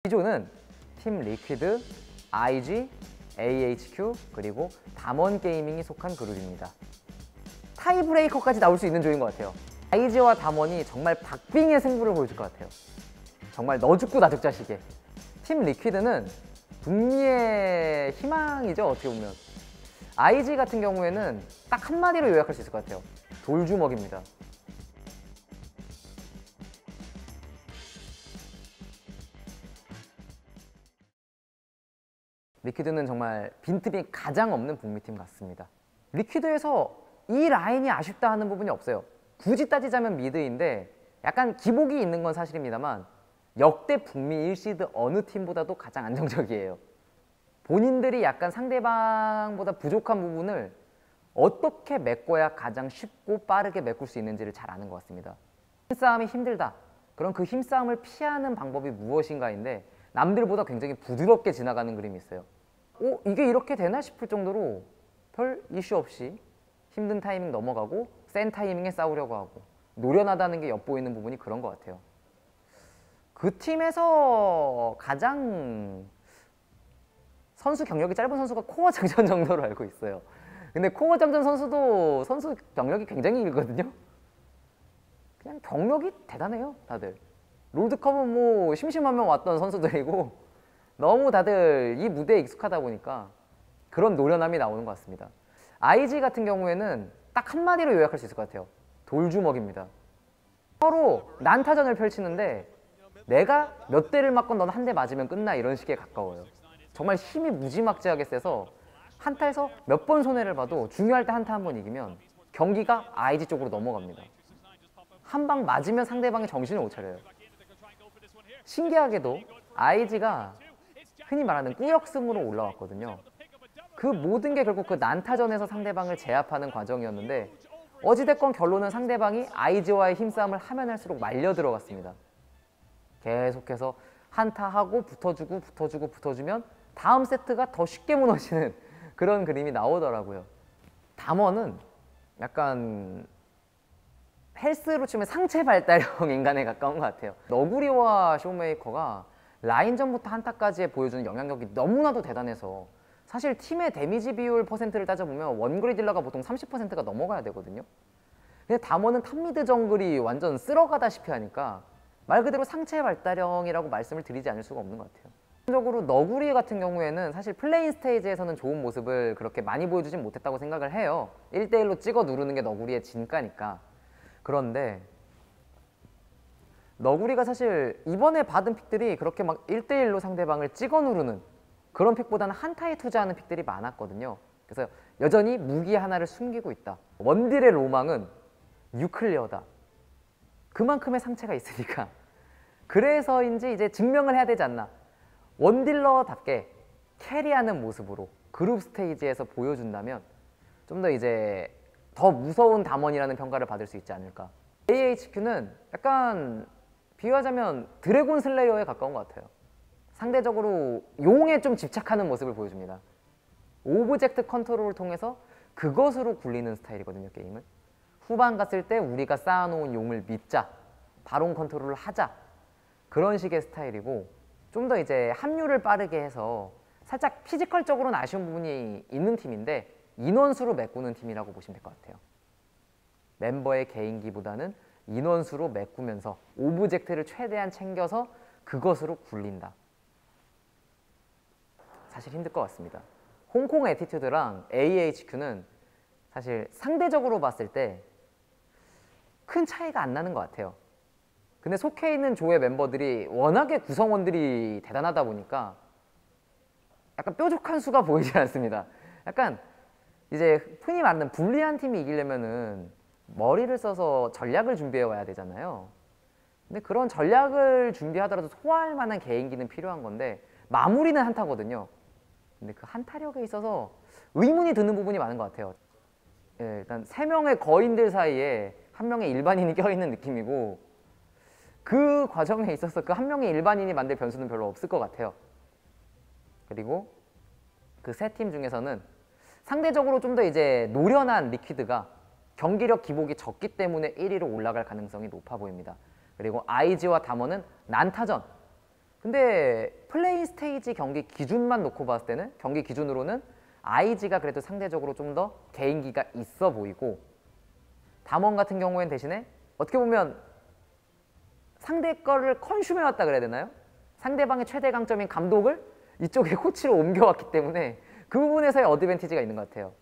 B조는 팀 리퀴드, IG, AHQ 그리고 담원게이밍이 속한 그룹입니다. 타이브레이커까지 나올 수 있는 조인 것 같아요. IG와 담원이 정말 박빙의 승부를 보여줄 것 같아요. 정말 너 죽고 나 죽자식의. 팀 리퀴드는 북미의 희망이죠, 어떻게 보면. IG 같은 경우에는 딱 한마디로 요약할 수 있을 것 같아요. 돌주먹입니다. 리퀴드는 정말 빈틈이 가장 없는 북미팀 같습니다. 리퀴드에서 이 라인이 아쉽다 하는 부분이 없어요. 굳이 따지자면 미드인데 약간 기복이 있는 건 사실입니다만 역대 북미 1시드 어느 팀보다도 가장 안정적이에요. 본인들이 약간 상대방보다 부족한 부분을 어떻게 메꿔야 가장 쉽고 빠르게 메꿀 수 있는지를 잘 아는 것 같습니다. 힘싸움이 힘들다. 그럼 그 힘싸움을 피하는 방법이 무엇인가인데 남들보다 굉장히 부드럽게 지나가는 그림이 있어요. 이게 이렇게 되나 싶을 정도로 별 이슈 없이 힘든 타이밍 넘어가고 센 타이밍에 싸우려고 하고 노련하다는 게 엿보이는 부분이 그런 것 같아요. 그 팀에서 가장 선수 경력이 짧은 선수가 코어 장전 정도로 알고 있어요. 근데 코어 장전 선수도 선수 경력이 굉장히 길거든요. 그냥 경력이 대단해요, 다들. 롤드컵은 뭐 심심하면 왔던 선수들이고 너무 다들 이 무대에 익숙하다 보니까 그런 노련함이 나오는 것 같습니다. IG 같은 경우에는 딱 한마디로 요약할 수 있을 것 같아요. 돌주먹입니다. 서로 난타전을 펼치는데 내가 몇 대를 맞건 넌 한 대 맞으면 끝나 이런 식에 가까워요. 정말 힘이 무지막지하게 세서 한타에서 몇 번 손해를 봐도 중요할 때 한타 한 번 이기면 경기가 IG 쪽으로 넘어갑니다. 한 방 맞으면 상대방이 정신을 못 차려요. 신기하게도 IG가 흔히 말하는 꾸역승으로 올라왔거든요. 그 모든 게 결국 그 난타전에서 상대방을 제압하는 과정이었는데 어찌됐건 결론은 상대방이 IG와의 힘싸움을 하면 할수록 말려 들어갔습니다. 계속해서 한타하고 붙어주면 다음 세트가 더 쉽게 무너지는 그런 그림이 나오더라고요. 담원은 약간 헬스로 치면 상체 발달형 인간에 가까운 것 같아요. 너구리와 쇼메이커가 라인전부터 한타까지 보여주는 영향력이 너무나도 대단해서 사실 팀의 데미지 비율 퍼센트를 따져보면 원거리 딜러가 보통 30%가 넘어가야 되거든요. 근데 담원은 탑미드 정글이 완전 쓸어가다시피 하니까 말 그대로 상체 발달형이라고 말씀을 드리지 않을 수가 없는 것 같아요. 전적으로 너구리 같은 경우에는 사실 플레인 스테이지에서는 좋은 모습을 그렇게 많이 보여주진 못했다고 생각을 해요. 1대1로 찍어 누르는 게 너구리의 진가니까. 그런데 너구리가 사실 이번에 받은 픽들이 그렇게 막 1대1로 상대방을 찍어 누르는 그런 픽보다는 한타에 투자하는 픽들이 많았거든요. 그래서 여전히 무기 하나를 숨기고 있다. 원딜의 로망은 뉴클리어다. 그만큼의 상체가 있으니까. 그래서인지 이제 증명을 해야 되지 않나. 원딜러답게 캐리하는 모습으로 그룹 스테이지에서 보여준다면 좀 더 이제 더 무서운 담원이라는 평가를 받을 수 있지 않을까. AHQ는 약간 비유하자면 드래곤 슬레이어에 가까운 것 같아요. 상대적으로 용에 좀 집착하는 모습을 보여줍니다. 오브젝트 컨트롤을 통해서 그것으로 굴리는 스타일이거든요, 게임을. 후반 갔을 때 우리가 쌓아놓은 용을 믿자, 바론 컨트롤을 하자, 그런 식의 스타일이고 좀 더 이제 합류를 빠르게 해서 살짝 피지컬적으로는 아쉬운 부분이 있는 팀인데 인원수로 메꾸는 팀이라고 보시면 될 것 같아요. 멤버의 개인기보다는 인원수로 메꾸면서 오브젝트를 최대한 챙겨서 그것으로 굴린다. 사실 힘들 것 같습니다. 홍콩 애티튜드랑 AHQ는 사실 상대적으로 봤을 때 큰 차이가 안 나는 것 같아요. 근데 속해 있는 조의 멤버들이 워낙에 구성원들이 대단하다 보니까 약간 뾰족한 수가 보이지 않습니다. 약간 이제 흔히 말하는 불리한 팀이 이기려면은 머리를 써서 전략을 준비해 와야 되잖아요. 근데 그런 전략을 준비하더라도 소화할 만한 개인기는 필요한 건데 마무리는 한타거든요. 근데 그 한타력에 있어서 의문이 드는 부분이 많은 것 같아요. 예, 일단 3명의 거인들 사이에 한 명의 일반인이 껴있는 느낌이고 그 과정에 있어서 그 한 명의 일반인이 만들 변수는 별로 없을 것 같아요. 그리고 그 세 팀 중에서는 상대적으로 좀 더 이제 노련한 리퀴드가 경기력 기복이 적기 때문에 1위로 올라갈 가능성이 높아 보입니다. 그리고 IG와 담원은 난타전, 근데 플레인 스테이지 경기 기준만 놓고 봤을 때는 경기 기준으로는 IG가 그래도 상대적으로 좀 더 개인기가 있어 보이고 담원 같은 경우엔 대신에 어떻게 보면 상대 거를 컨슘해왔다 그래야 되나요? 상대방의 최대 강점인 감독을 이쪽에 코치로 옮겨왔기 때문에 그 부분에서의 어드밴티지가 있는 것 같아요.